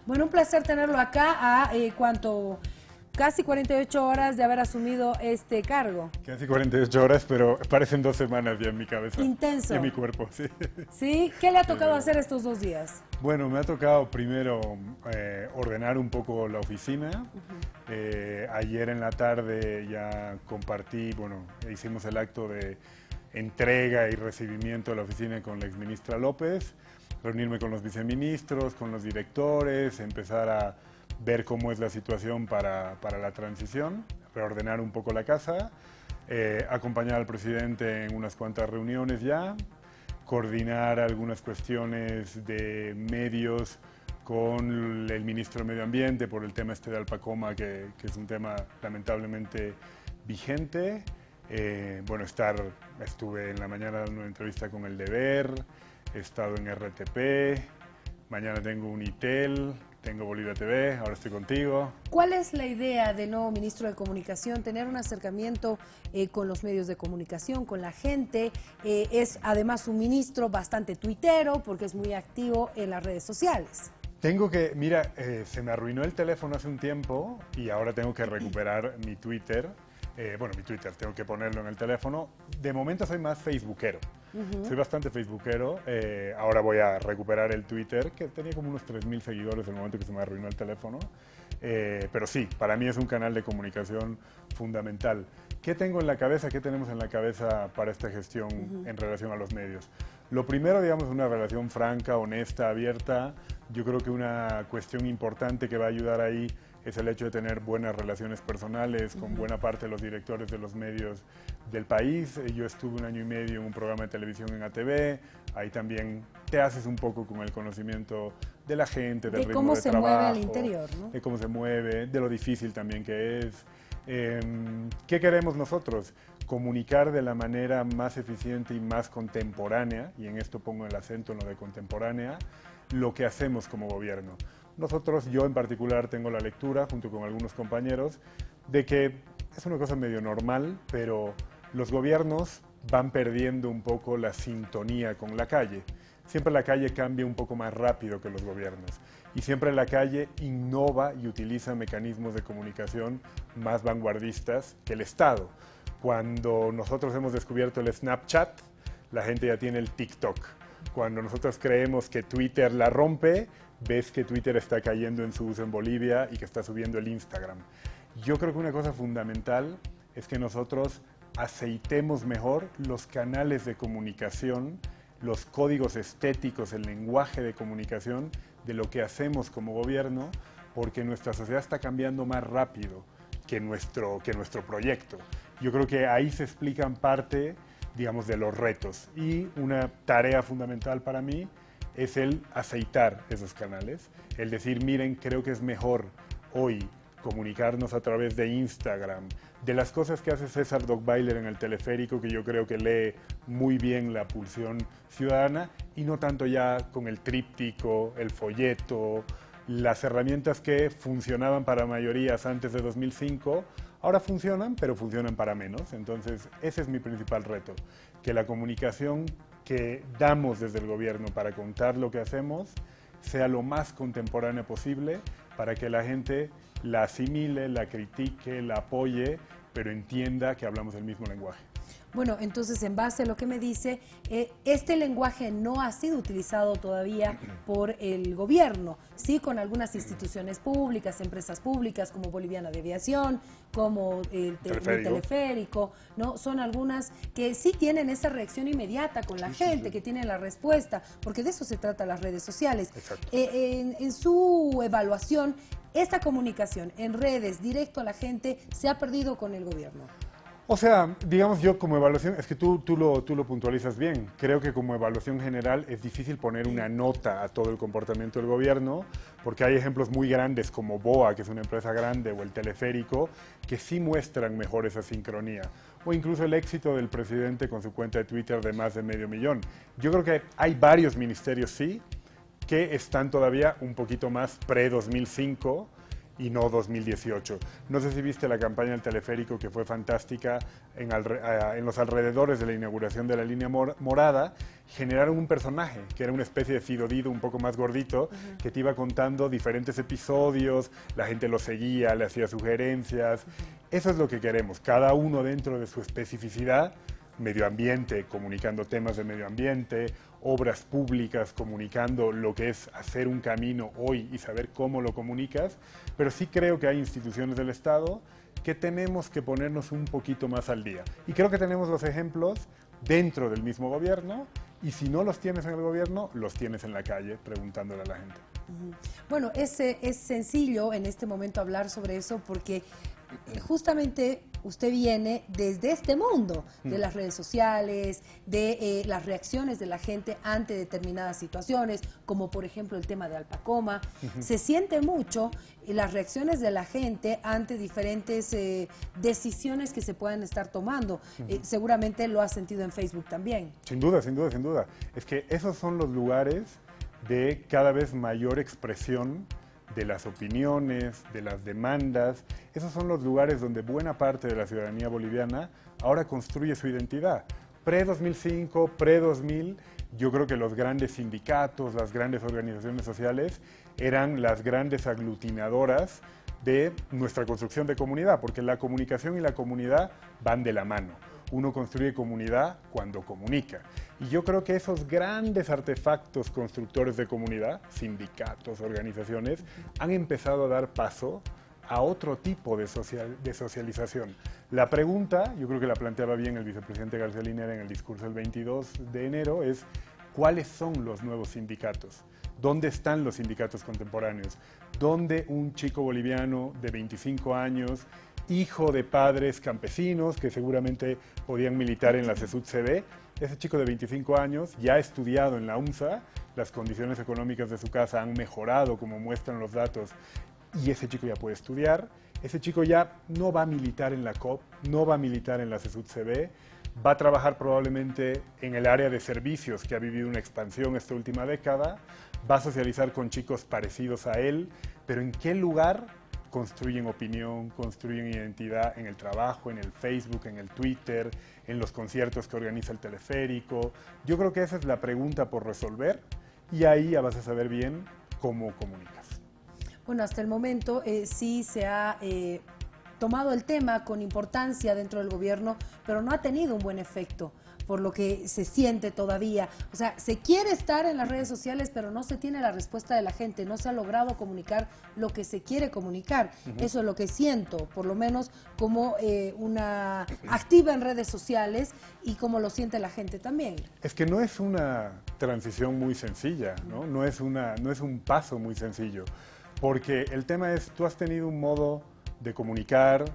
Bueno, un placer tenerlo acá a casi 48 horas de haber asumido este cargo. Casi 48 horas, pero parecen 2 semanas ya en mi cabeza. Y en Intenso. mi cuerpo, sí. ¿Sí? ¿Qué le ha Es tocado verdad. hacer estos 2 días? Bueno, me ha tocado primero ordenar un poco la oficina. Ayer en la tarde ya compartí, bueno, hicimos el acto de entrega y recibimiento de la oficina con la exministra López, reunirme con los viceministros, con los directores, empezar a ver cómo es la situación para la transición, reordenar un poco la casa, acompañar al presidente en unas cuantas reuniones ya, coordinar algunas cuestiones de medios con el ministro de Medio Ambiente por el tema este de Alpacoma, que es un tema lamentablemente vigente. Bueno, estuve en la mañana dando una entrevista con El Deber, he estado en RTP, mañana tengo Unitel, tengo Bolivia TV, ahora estoy contigo. ¿Cuál es la idea del nuevo ministro de Comunicación? Tener un acercamiento con los medios de comunicación, con la gente. Es además un ministro bastante tuitero porque es muy activo en las redes sociales. Mira, se me arruinó el teléfono hace un tiempo y ahora tengo que recuperar mi Twitter. Bueno, mi Twitter, tengo que ponerlo en el teléfono. De momento soy más facebookero. Soy bastante facebookero. Ahora voy a recuperar el Twitter, que tenía como unos 3.000 seguidores en el momento que se me arruinó el teléfono. Pero sí, para mí es un canal de comunicación fundamental. ¿Qué tengo en la cabeza? ¿Qué tenemos en la cabeza para esta gestión en relación a los medios? Lo primero, digamos, una relación franca, honesta, abierta. Yo creo que una cuestión importante que va a ayudar ahí es el hecho de tener buenas relaciones personales con buena parte de los directores de los medios del país. Yo estuve 1 año y medio en un programa de televisión en ATV, ahí también te haces un poco con el conocimiento de la gente, del ritmo de trabajo, De cómo se mueve al interior, ¿no? de cómo se mueve, de lo difícil también que es. ¿Qué queremos nosotros? Comunicar de la manera más eficiente y más contemporánea, y en esto pongo el acento en lo de contemporánea, lo que hacemos como gobierno. Nosotros, yo en particular, tengo la lectura, junto con algunos compañeros, de que es una cosa medio normal, pero los gobiernos van perdiendo un poco la sintonía con la calle. Siempre la calle cambia un poco más rápido que los gobiernos y siempre la calle innova y utiliza mecanismos de comunicación más vanguardistas que el Estado. Cuando nosotros hemos descubierto el Snapchat, la gente ya tiene el TikTok. Cuando nosotros creemos que Twitter la rompe, ves que Twitter está cayendo en su uso en Bolivia y que está subiendo el Instagram. Yo creo que una cosa fundamental es que nosotros aceitemos mejor los canales de comunicación, los códigos estéticos, el lenguaje de comunicación de lo que hacemos como gobierno, porque nuestra sociedad está cambiando más rápido que nuestro proyecto. Yo creo que ahí se explican parte, digamos, de los retos. Y una tarea fundamental para mí es el aceitar esos canales, el decir, miren, creo que es mejor hoy comunicarnos a través de Instagram, de las cosas que hace César Dockweiler en el teleférico, que yo creo que lee muy bien la pulsión ciudadana, y no tanto ya con el tríptico, el folleto, las herramientas que funcionaban para mayorías antes de 2005, ahora funcionan, pero funcionan para menos. Entonces, ese es mi principal reto, que la comunicación que damos desde el gobierno para contar lo que hacemos sea lo más contemporánea posible para que la gente la asimile, la critique, la apoye, pero entienda que hablamos el mismo lenguaje. Bueno, entonces en base a lo que me dice, este lenguaje no ha sido utilizado todavía por el gobierno, sí, con algunas instituciones públicas, empresas públicas como Boliviana de Aviación, como el teleférico, ¿no? Son algunas que sí tienen esa reacción inmediata con la gente, que tienen la respuesta, porque de eso se trata las redes sociales. En su evaluación, esta comunicación en redes, directo a la gente, se ha perdido con el gobierno. O sea, digamos yo como evaluación, es que tú lo puntualizas bien. Creo que como evaluación general es difícil poner una nota a todo el comportamiento del gobierno, porque hay ejemplos muy grandes como BOA, que es una empresa grande, o el teleférico, que sí muestran mejor esa sincronía. O incluso el éxito del presidente con su cuenta de Twitter de más de 500.000. Yo creo que hay varios ministerios, sí, que están todavía un poquito más pre-2005, y no 2018. No sé si viste la campaña del teleférico, que fue fantástica, en los alrededores de la inauguración de la línea morada, generaron un personaje que era una especie de Fido Dido un poco más gordito, que te iba contando diferentes episodios, la gente lo seguía, le hacía sugerencias. Eso es lo que queremos, cada uno dentro de su especificidad. Medio ambiente, comunicando temas de medio ambiente, obras públicas, comunicando lo que es hacer un camino hoy y saber cómo lo comunicas, pero sí creo que hay instituciones del Estado que tenemos que ponernos un poquito más al día. Y creo que tenemos los ejemplos dentro del mismo gobierno, y si no los tienes en el gobierno, los tienes en la calle preguntándole a la gente. Bueno, es sencillo en este momento hablar sobre eso porque justamente usted viene desde este mundo de las redes sociales, de las reacciones de la gente ante determinadas situaciones, como por ejemplo el tema de Alpacoma. Se siente mucho las reacciones de la gente ante diferentes decisiones que se puedan estar tomando. Seguramente lo ha sentido en Facebook también. Sin duda, sin duda, sin duda. Es que esos son los lugares de cada vez mayor expresión de las opiniones, de las demandas. Esos son los lugares donde buena parte de la ciudadanía boliviana ahora construye su identidad. Pre-2005, pre-2000, yo creo que los grandes sindicatos, las grandes organizaciones sociales eran las grandes aglutinadoras de nuestra construcción de comunidad, porque la comunicación y la comunidad van de la mano. Uno construye comunidad cuando comunica. Y yo creo que esos grandes artefactos constructores de comunidad, sindicatos, organizaciones, han empezado a dar paso a otro tipo de socialización. La pregunta, yo creo que la planteaba bien el vicepresidente García Linera en el discurso del 22 de enero, es ¿cuáles son los nuevos sindicatos? ¿Dónde están los sindicatos contemporáneos? ¿Dónde un chico boliviano de 25 años, hijo de padres campesinos que seguramente podían militar en la CESUD-CD, ese chico de 25 años ya ha estudiado en la UNSA, las condiciones económicas de su casa han mejorado como muestran los datos y ese chico ya puede estudiar, ese chico ya no va a militar en la COP, no va a militar en la CESUD-CB, va a trabajar probablemente en el área de servicios que ha vivido una expansión esta última década, va a socializar con chicos parecidos a él, pero ¿en qué lugar construyen opinión, construyen identidad? En el trabajo, en el Facebook, en el Twitter, en los conciertos que organiza el teleférico? Yo creo que esa es la pregunta por resolver y ahí ya vas a saber bien cómo comunicas. Bueno, hasta el momento sí se ha tomado el tema con importancia dentro del gobierno, pero no ha tenido un buen efecto, por lo que se siente todavía. O sea, se quiere estar en las redes sociales, pero no se tiene la respuesta de la gente, no se ha logrado comunicar lo que se quiere comunicar. Eso es lo que siento, por lo menos como una activa en redes sociales y como lo siente la gente también. Es que no es una transición muy sencilla, ¿no? No es un paso muy sencillo, porque el tema es, tú has tenido un modo de comunicar,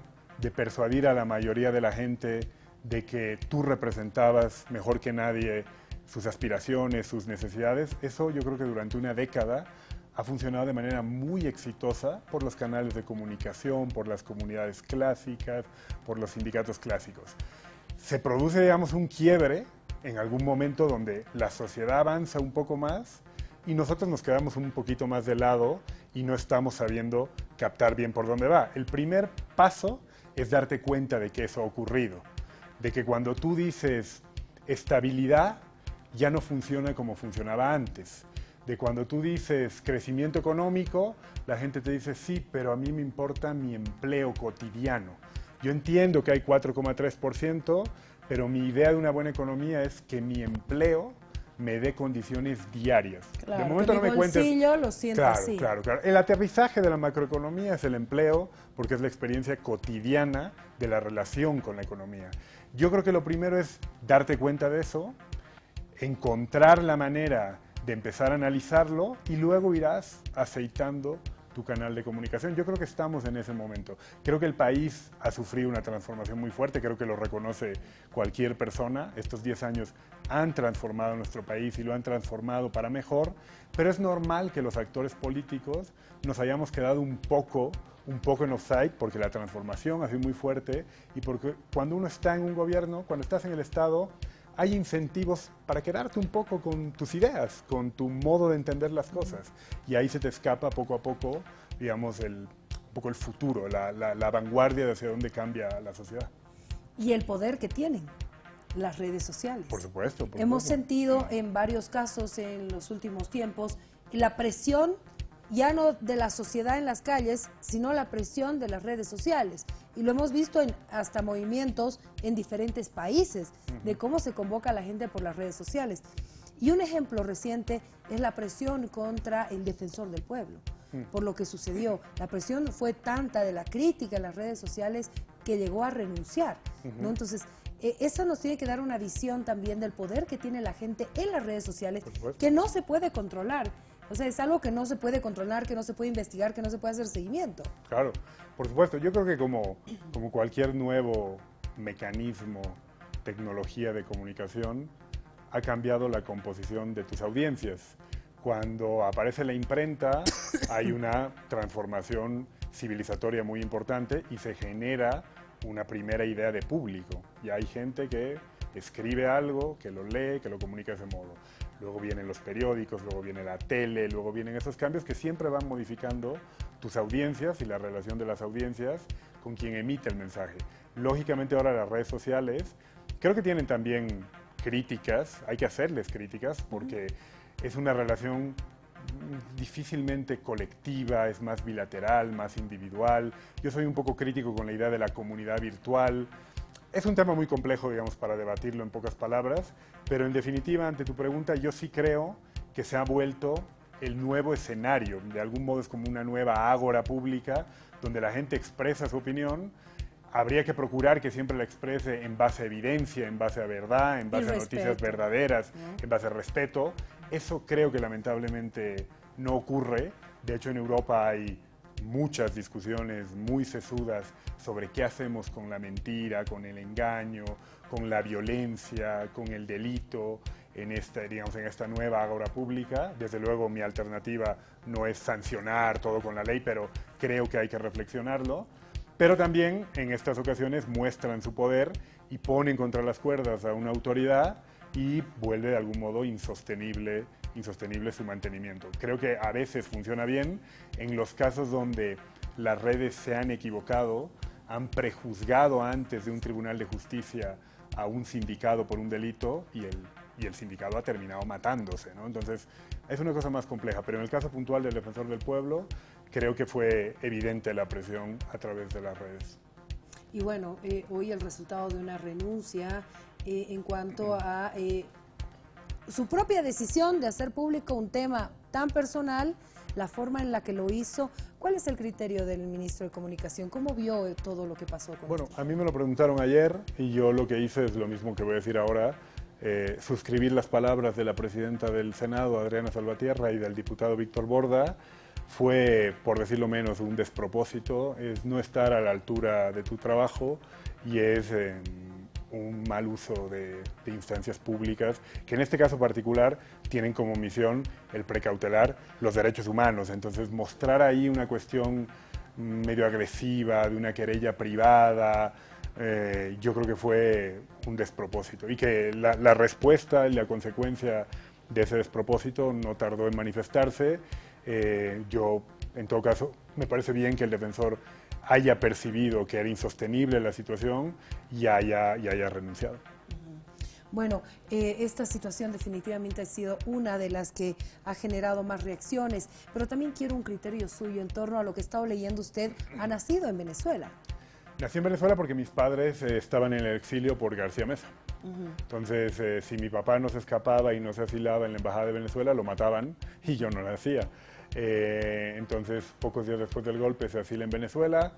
de persuadir a la mayoría de la gente de que tú representabas mejor que nadie sus aspiraciones, sus necesidades. Eso yo creo que durante una década ha funcionado de manera muy exitosa por los canales de comunicación, por las comunidades clásicas, por los sindicatos clásicos. Se produce, digamos, un quiebre en algún momento donde la sociedad avanza un poco más y nosotros nos quedamos un poquito más de lado y no estamos sabiendo captar bien por dónde va. El primer paso es darte cuenta de que eso ha ocurrido, de que cuando tú dices estabilidad ya no funciona como funcionaba antes, de cuando tú dices crecimiento económico, la gente te dice sí, pero a mí me importa mi empleo cotidiano. Yo entiendo que hay 4,3%, pero mi idea de una buena economía es que mi empleo me dé condiciones diarias. Claro, de momento que no mi me cuentes. bolsillo lo siento Claro, así. claro, claro. El aterrizaje de la macroeconomía es el empleo, porque es la experiencia cotidiana de la relación con la economía. Yo creo que lo primero es darte cuenta de eso, encontrar la manera de empezar a analizarlo y luego irás aceitando tu canal de comunicación. Yo creo que estamos en ese momento. Creo que el país ha sufrido una transformación muy fuerte, creo que lo reconoce cualquier persona. Estos 10 años han transformado nuestro país y lo han transformado para mejor, pero es normal que los actores políticos nos hayamos quedado un poco en offside, porque la transformación ha sido muy fuerte y porque cuando uno está en un gobierno, cuando estás en el Estado, hay incentivos para quedarte un poco con tus ideas, con tu modo de entender las cosas. Y ahí se te escapa poco a poco, digamos, poco el futuro, la vanguardia de hacia dónde cambia la sociedad. Y el poder que tienen las redes sociales. Por supuesto. Hemos sentido en varios casos en los últimos tiempos la presión ya no de la sociedad en las calles, sino la presión de las redes sociales. Y lo hemos visto en hasta movimientos en diferentes países, de cómo se convoca a la gente por las redes sociales. Y un ejemplo reciente es la presión contra el defensor del pueblo, por lo que sucedió. La presión fue tanta de la crítica en las redes sociales que llegó a renunciar, ¿no? Entonces, eso nos tiene que dar una visión también del poder que tiene la gente en las redes sociales, que no se puede controlar. O sea, es algo que no se puede controlar, que no se puede investigar, que no se puede hacer seguimiento. Claro, por supuesto. Yo creo que como cualquier nuevo mecanismo, tecnología de comunicación, ha cambiado la composición de tus audiencias. Cuando aparece la imprenta, hay una transformación civilizatoria muy importante y se genera una primera idea de público. Y hay gente que escribe algo, que lo lee, que lo comunica de ese modo. Luego vienen los periódicos, luego viene la tele, luego vienen esos cambios que siempre van modificando tus audiencias y la relación de las audiencias con quien emite el mensaje. Lógicamente ahora las redes sociales creo que tienen también críticas, hay que hacerles críticas porque es una relación difícilmente colectiva, es más bilateral, más individual. Yo soy un poco crítico con la idea de la comunidad virtual. Es un tema muy complejo, digamos, para debatirlo en pocas palabras, pero en definitiva, ante tu pregunta, yo sí creo que se ha vuelto el nuevo escenario. De algún modo es como una nueva ágora pública donde la gente expresa su opinión. Habría que procurar que siempre la exprese en base a evidencia, en base a verdad, en base a noticias verdaderas, en base a respeto. Eso creo que lamentablemente no ocurre. De hecho, en Europa hay muchas discusiones muy sesudas sobre qué hacemos con la mentira, con el engaño, con la violencia, con el delito en esta nueva ágora pública. Desde luego mi alternativa no es sancionar todo con la ley, pero creo que hay que reflexionarlo. Pero también en estas ocasiones muestran su poder y ponen contra las cuerdas a una autoridad y vuelve de algún modo insostenible su mantenimiento. Creo que a veces funciona bien en los casos donde las redes se han equivocado, han prejuzgado antes de un tribunal de justicia a un sindicado por un delito y el sindicado ha terminado matándose, ¿no? Entonces es una cosa más compleja, pero en el caso puntual del defensor del pueblo creo que fue evidente la presión a través de las redes. Y bueno, hoy el resultado de una renuncia en cuanto a su propia decisión de hacer público un tema tan personal, la forma en la que lo hizo. ¿Cuál es el criterio del ministro de Comunicación? ¿Cómo vio todo lo que pasó con Bueno, a mí me lo preguntaron ayer y yo lo que hice es lo mismo que voy a decir ahora, suscribir las palabras de la presidenta del Senado, Adriana Salvatierra, y del diputado Víctor Borda. Fue, por decirlo menos, un despropósito, es no estar a la altura de tu trabajo y es un mal uso de instancias públicas, que en este caso particular tienen como misión el precautelar los derechos humanos. Entonces, mostrar ahí una cuestión medio agresiva, de una querella privada, yo creo que fue un despropósito. Y que la respuesta y la consecuencia de ese despropósito no tardó en manifestarse. Yo, en todo caso, me parece bien que el defensor haya percibido que era insostenible la situación y haya renunciado. Bueno, esta situación definitivamente ha sido una de las que ha generado más reacciones, pero también quiero un criterio suyo en torno a lo que he estado leyendo. Usted ha nacido en Venezuela. Nací en Venezuela porque mis padres estaban en el exilio por García Meza. Entonces, si mi papá no se escapaba y no se asilaba en la Embajada de Venezuela, lo mataban y yo no lo hacía. Entonces, pocos días después del golpe se asila en Venezuela.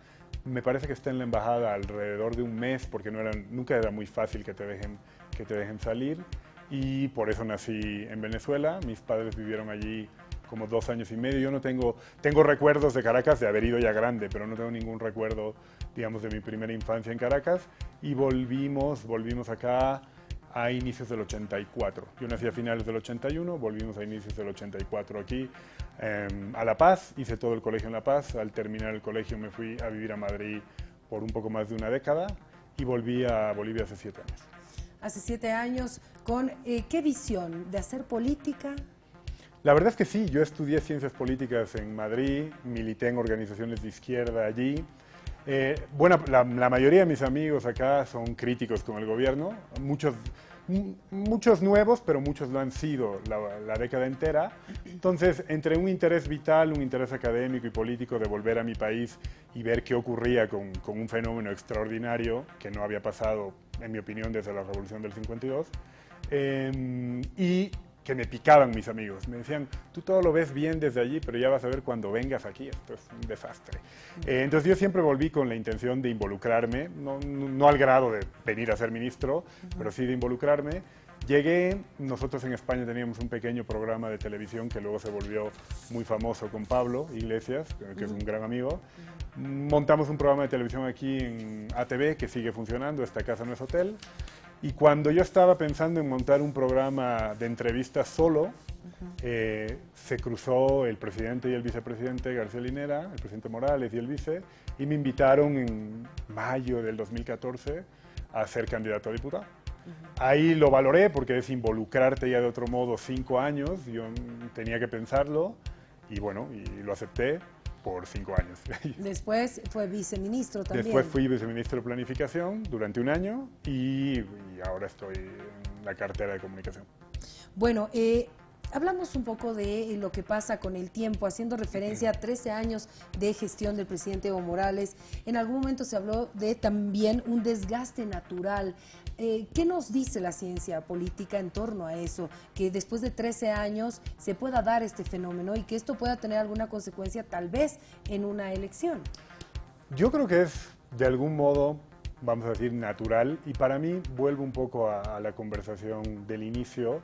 Me parece que está en la embajada alrededor de un mes porque nunca era muy fácil que te dejen salir, y por eso nací en Venezuela. Mis padres vivieron allí como 2 años y medio. Yo no tengo recuerdos de Caracas, de haber ido ya grande, pero no tengo ningún recuerdo, digamos, de mi primera infancia en Caracas, y volvimos acá a inicios del 84. Yo nací a finales del 81, volvimos a inicios del 84 aquí a La Paz, hice todo el colegio en La Paz. Al terminar el colegio me fui a vivir a Madrid por un poco más de una década y volví a Bolivia hace 7 años. Hace 7 años, ¿con qué visión? ¿De hacer política? La verdad es que sí, yo estudié ciencias políticas en Madrid, milité en organizaciones de izquierda allí. Bueno, la mayoría de mis amigos acá son críticos con el gobierno, muchos nuevos, pero muchos lo han sido la década entera. Entonces, entre un interés vital, un interés académico y político de volver a mi país y ver qué ocurría con un fenómeno extraordinario que no había pasado, en mi opinión, desde la Revolución del 52, y que me picaban mis amigos. Me decían, tú todo lo ves bien desde allí, pero ya vas a ver cuando vengas aquí, esto es un desastre. Entonces yo siempre volví con la intención de involucrarme, no al grado de venir a ser ministro, pero sí de involucrarme. Llegué, nosotros en España teníamos un pequeño programa de televisión que luego se volvió muy famoso con Pablo Iglesias, que es un gran amigo. Montamos un programa de televisión aquí en ATV que sigue funcionando, Esta Casa No Es Hotel. Y cuando yo estaba pensando en montar un programa de entrevistas solo, se cruzó el presidente y el vicepresidente García Linera, el presidente Morales y el vice, y me invitaron en mayo del 2014 a ser candidato a diputado. Ahí lo valoré porque es involucrarte ya de otro modo 5 años, yo tenía que pensarlo y bueno, y lo acepté por 5 años. Después fue viceministro también. Después fui viceministro de Planificación durante un año y ahora estoy en la cartera de Comunicación. Bueno, hablamos un poco de lo que pasa con el tiempo, haciendo referencia a 13 años de gestión del presidente Evo Morales. En algún momento se habló de también un desgaste natural. ¿Qué nos dice la ciencia política en torno a eso? Que después de 13 años se pueda dar este fenómeno y que esto pueda tener alguna consecuencia tal vez en una elección. Yo creo que es de algún modo, vamos a decir, natural, y para mí, vuelvo un poco a la conversación del inicio,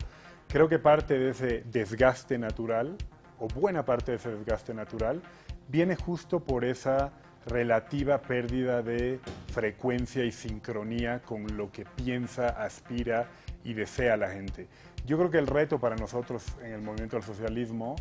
creo que parte de ese desgaste natural, o buena parte de ese desgaste natural, viene justo por esa relativa pérdida de frecuencia y sincronía con lo que piensa, aspira y desea la gente. Yo creo que el reto para nosotros en el movimiento del socialismo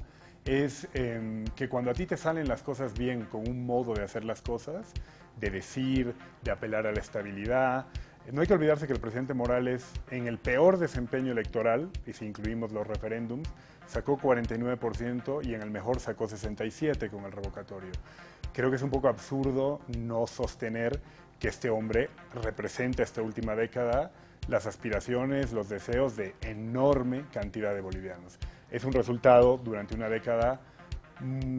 es que cuando a ti te salen las cosas bien con un modo de hacer las cosas, de decir, de apelar a la estabilidad. No hay que olvidarse que el presidente Morales, en el peor desempeño electoral, y si incluimos los referéndums, sacó 49% y en el mejor sacó 67% con el revocatorio. Creo que es un poco absurdo no sostener que este hombre representa esta última década las aspiraciones, los deseos de enorme cantidad de bolivianos. Es un resultado durante una década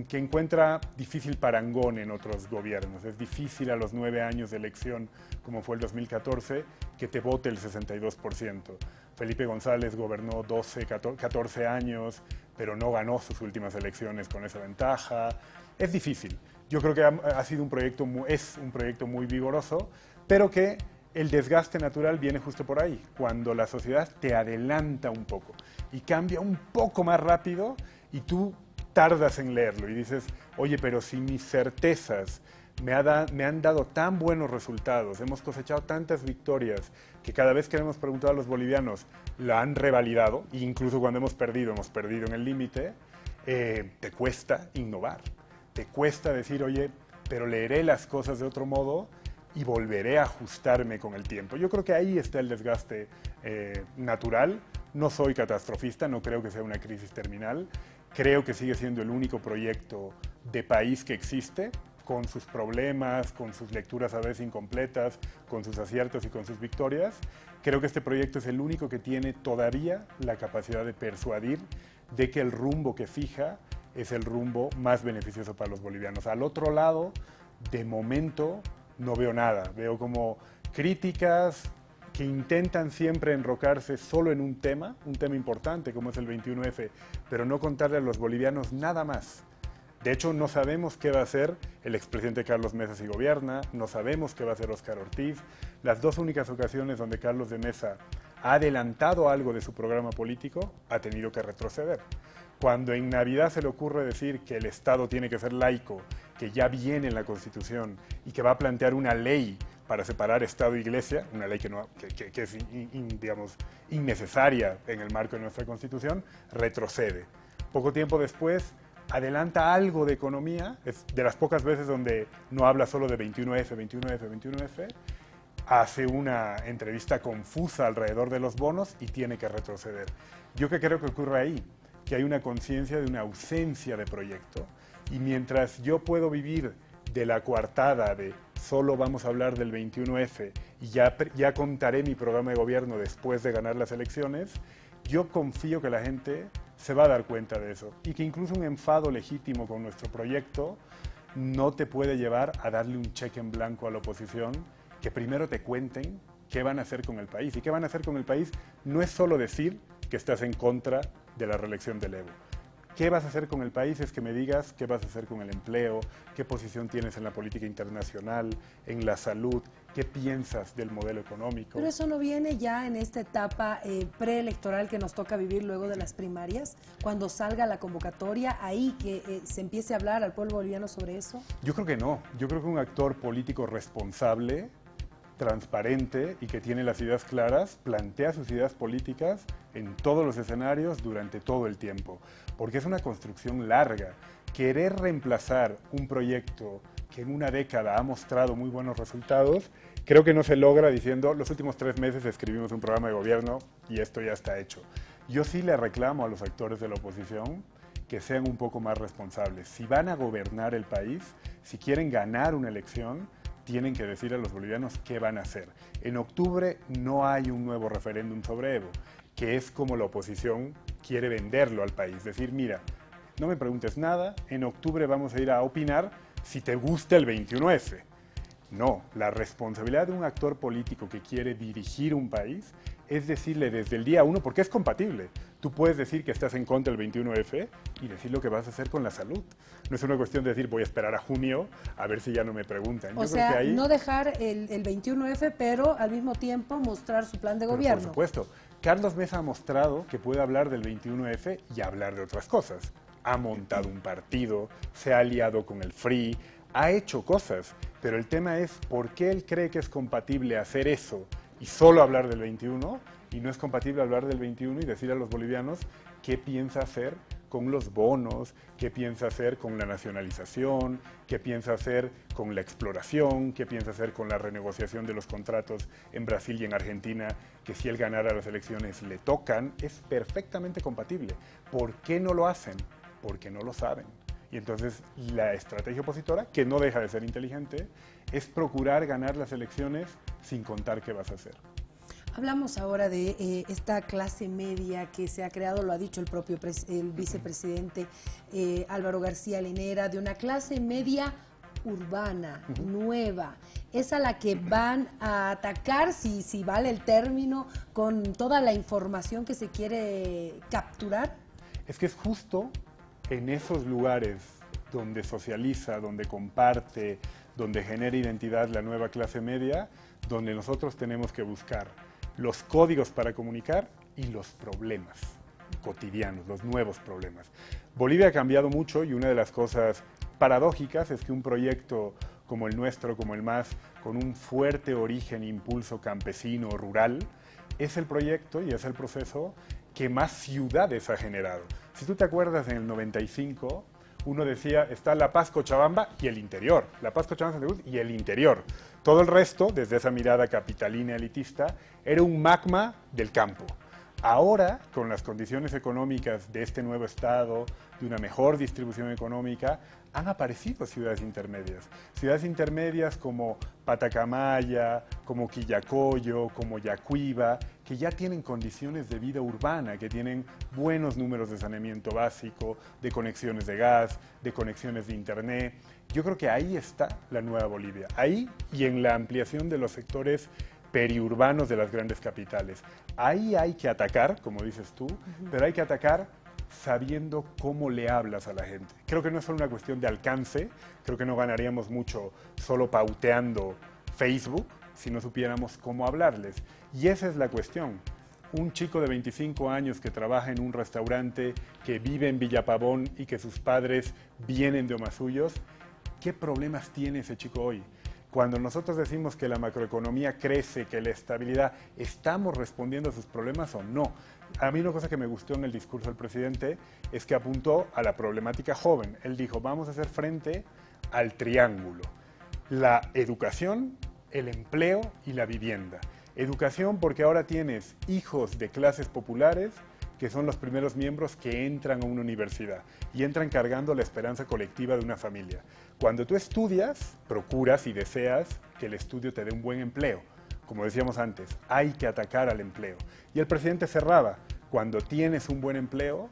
que encuentra difícil parangón en otros gobiernos. Es difícil a los 9 años de elección, como fue el 2014, que te vote el 62%. Felipe González gobernó 14 años, pero no ganó sus últimas elecciones con esa ventaja. Es difícil. Yo creo que ha sido es un proyecto muy vigoroso, pero que el desgaste natural viene justo por ahí, cuando la sociedad te adelanta un poco y cambia un poco más rápido y tú tardas en leerlo y dices, oye, pero si mis certezas me han dado tan buenos resultados, hemos cosechado tantas victorias que cada vez que le hemos preguntado a los bolivianos la han revalidado, e incluso cuando hemos perdido en el límite, te cuesta innovar, te cuesta decir, oye, pero leeré las cosas de otro modo y volveré a ajustarme con el tiempo. Yo creo que ahí está el desgaste natural. No soy catastrofista, no creo que sea una crisis terminal. Creo que sigue siendo el único proyecto de país que existe, con sus problemas, con sus lecturas a veces incompletas, con sus aciertos y con sus victorias. Creo que este proyecto es el único que tiene todavía la capacidad de persuadir de que el rumbo que fija es el rumbo más beneficioso para los bolivianos. Al otro lado, de momento, no veo nada. Veo como críticas que intentan siempre enrocarse solo en un tema importante como es el 21F, pero no contarle a los bolivianos nada más. De hecho, no sabemos qué va a hacer el expresidente Carlos Mesa si gobierna, no sabemos qué va a hacer Óscar Ortiz. Las dos únicas ocasiones donde Carlos de Mesa ha adelantado algo de su programa político, ha tenido que retroceder. Cuando en Navidad se le ocurre decir que el Estado tiene que ser laico, que ya viene en la Constitución y que va a plantear una ley para separar Estado e Iglesia, una ley que es digamos, innecesaria en el marco de nuestra Constitución, retrocede. Poco tiempo después adelanta algo de economía, es de las pocas veces donde no habla solo de 21F, 21F, 21F, hace una entrevista confusa alrededor de los bonos y tiene que retroceder. ¿Yo qué creo que ocurre ahí? que hay una conciencia de una ausencia de proyecto. Y mientras yo puedo vivir de la coartada de solo vamos a hablar del 21F y ya contaré mi programa de gobierno después de ganar las elecciones, yo confío que la gente se va a dar cuenta de eso y que incluso un enfado legítimo con nuestro proyecto no te puede llevar a darle un cheque en blanco a la oposición, que primero te cuenten qué van a hacer con el país. Y qué van a hacer con el país no es solo decir que estás en contra de la reelección del Evo. ¿Qué vas a hacer con el país? Es que me digas qué vas a hacer con el empleo, qué posición tienes en la política internacional, en la salud, qué piensas del modelo económico. Pero eso no viene ya en esta etapa preelectoral que nos toca vivir luego de las primarias, cuando salga la convocatoria, ahí que se empiece a hablar al pueblo boliviano sobre eso. Yo creo que no. Yo creo que un actor político responsable, transparente y que tiene las ideas claras, plantea sus ideas políticas en todos los escenarios durante todo el tiempo, porque es una construcción larga. Querer reemplazar un proyecto que en una década ha mostrado muy buenos resultados, creo que no se logra diciendo los últimos 3 meses escribimos un programa de gobierno y esto ya está hecho. Yo sí le reclamo a los actores de la oposición que sean un poco más responsables. Si van a gobernar el país, si quieren ganar una elección, tienen que decir a los bolivianos qué van a hacer. En octubre no hay un nuevo referéndum sobre Evo, que es como la oposición quiere venderlo al país. Decir, mira, no me preguntes nada, en octubre vamos a ir a opinar si te gusta el 21F. No, la responsabilidad de un actor político que quiere dirigir un país es decirle desde el día 1, porque es compatible. Tú puedes decir que estás en contra del 21F y decir lo que vas a hacer con la salud. No es una cuestión de decir voy a esperar a junio a ver si ya no me preguntan. O sea, no dejar el 21F, pero al mismo tiempo mostrar su plan de gobierno. Por supuesto. Carlos Mesa ha mostrado que puede hablar del 21F y hablar de otras cosas. Ha montado un partido, se ha aliado con el FRI, ha hecho cosas, pero el tema es por qué él cree que es compatible hacer eso y solo hablar del 21 y no es compatible hablar del 21 y decir a los bolivianos qué piensa hacer con los bonos, qué piensa hacer con la nacionalización, qué piensa hacer con la exploración, qué piensa hacer con la renegociación de los contratos en Brasil y en Argentina, que si él ganara las elecciones le tocan, es perfectamente compatible. ¿Por qué no lo hacen? Porque no lo saben. Y entonces la estrategia opositora, que no deja de ser inteligente, es procurar ganar las elecciones sin contar qué vas a hacer. Hablamos ahora de esta clase media que se ha creado, lo ha dicho el propio el vicepresidente Álvaro García Linera, de una clase media urbana, nueva. Es a la que van a atacar, si vale el término, con toda la información que se quiere capturar. Es que es justo en esos lugares donde socializa, donde comparte, donde genera identidad la nueva clase media, donde nosotros tenemos que buscar los códigos para comunicar y los problemas cotidianos, los nuevos problemas. Bolivia ha cambiado mucho y una de las cosas paradójicas es que un proyecto como el nuestro, como el MAS, con un fuerte origen e impulso campesino, rural, es el proyecto y es el proceso que más ciudades ha generado. Si tú te acuerdas, en el 95, uno decía, está La Paz, Cochabamba y el interior. La Paz, Cochabamba, Santa Cruz y el interior. Todo el resto, desde esa mirada capitalina elitista, era un magma del campo. Ahora, con las condiciones económicas de este nuevo Estado, de una mejor distribución económica, han aparecido ciudades intermedias. Ciudades intermedias como Patacamaya, como Quillacollo, como Yacuiba, que ya tienen condiciones de vida urbana, que tienen buenos números de saneamiento básico, de conexiones de gas, de conexiones de internet. Yo creo que ahí está la nueva Bolivia. Ahí y en la ampliación de los sectores periurbanos de las grandes capitales. Ahí hay que atacar, como dices tú, pero hay que atacar sabiendo cómo le hablas a la gente. Creo que no es solo una cuestión de alcance, creo que no ganaríamos mucho solo pauteando Facebook si no supiéramos cómo hablarles. Y esa es la cuestión. Un chico de 25 años que trabaja en un restaurante, que vive en Villapavón y que sus padres vienen de Omasuyos, ¿qué problemas tiene ese chico hoy? Cuando nosotros decimos que la macroeconomía crece, que la estabilidad, ¿estamos respondiendo a sus problemas o no? A mí una cosa que me gustó en el discurso del presidente es que apuntó a la problemática joven. Él dijo, vamos a hacer frente al triángulo: la educación, el empleo y la vivienda. Educación porque ahora tienes hijos de clases populares que son los primeros miembros que entran a una universidad y entran cargando la esperanza colectiva de una familia. Cuando tú estudias, procuras y deseas que el estudio te dé un buen empleo. Como decíamos antes, hay que atacar al empleo. Y el presidente cerraba, cuando tienes un buen empleo,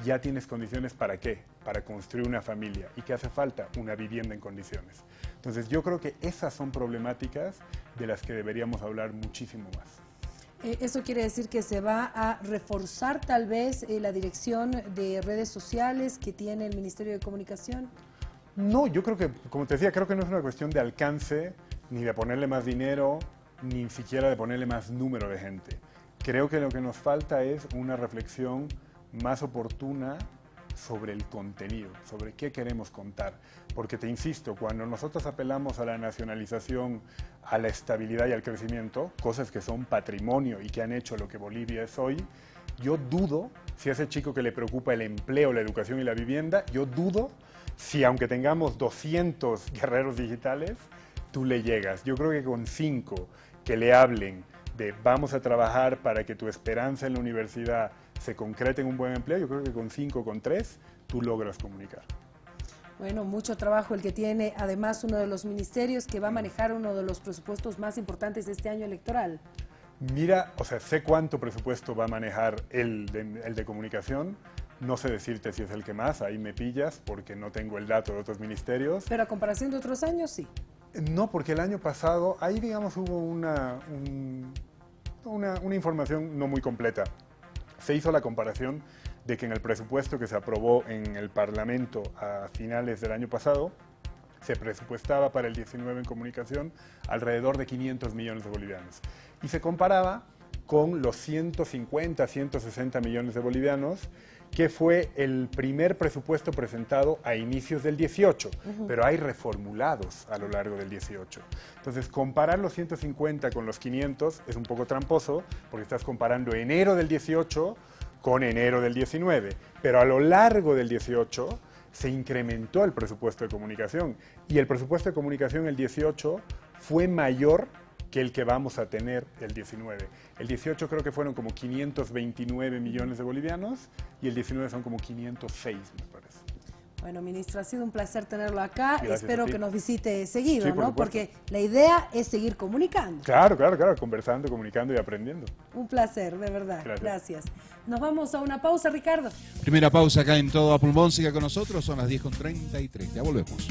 ya tienes condiciones ¿para qué? Para construir una familia. ¿Y qué hace falta? Una vivienda en condiciones. Entonces yo creo que esas son problemáticas de las que deberíamos hablar muchísimo más. ¿Eso quiere decir que se va a reforzar tal vez la dirección de redes sociales que tiene el Ministerio de Comunicación? No, yo creo que, como te decía, creo que no es una cuestión de alcance, ni de ponerle más dinero, ni siquiera de ponerle más número de gente. Creo que lo que nos falta es una reflexión más oportuna sobre el contenido, sobre qué queremos contar. Porque te insisto, cuando nosotros apelamos a la nacionalización, a la estabilidad y al crecimiento, cosas que son patrimonio y que han hecho lo que Bolivia es hoy, yo dudo si a ese chico que le preocupa el empleo, la educación y la vivienda, yo dudo si aunque tengamos 200 guerreros digitales, tú le llegas. Yo creo que con 5 que le hablen de vamos a trabajar para que tu esperanza en la universidad se concrete en un buen empleo, yo creo que con 5 o con 3 tú logras comunicar. Bueno, mucho trabajo el que tiene además uno de los ministerios que va a manejar uno de los presupuestos más importantes de este año electoral. Mira, o sea, sé cuánto presupuesto va a manejar el de comunicación, no sé decirte si es el que más, ahí me pillas porque no tengo el dato de otros ministerios. Pero a comparación de otros años, sí. No, porque el año pasado, ahí digamos hubo una información no muy completa. Se hizo la comparación de que en el presupuesto que se aprobó en el Parlamento a finales del año pasado, se presupuestaba para el 19 en comunicación alrededor de 500 millones de bolivianos. Y se comparaba con los 150, 160 millones de bolivianos, que fue el primer presupuesto presentado a inicios del 18, pero hay reformulados a lo largo del 18. Entonces, comparar los 150 con los 500 es un poco tramposo, porque estás comparando enero del 18 con enero del 19, pero a lo largo del 18 se incrementó el presupuesto de comunicación, y el presupuesto de comunicación el 18 fue mayor que el que vamos a tener el 19. El 18 creo que fueron como 529 millones de bolivianos y el 19 son como 506, me parece. Bueno, ministro, ha sido un placer tenerlo acá. Gracias. Espero que nos visite seguido, Sí, por ¿no? supuesto. Porque la idea es seguir comunicando. Claro, conversando, comunicando y aprendiendo. Un placer, de verdad. Gracias. Nos vamos a una pausa, Ricardo. Primera pausa acá en Todo a Pulmón. Siga con nosotros, son las 10:33. Ya volvemos.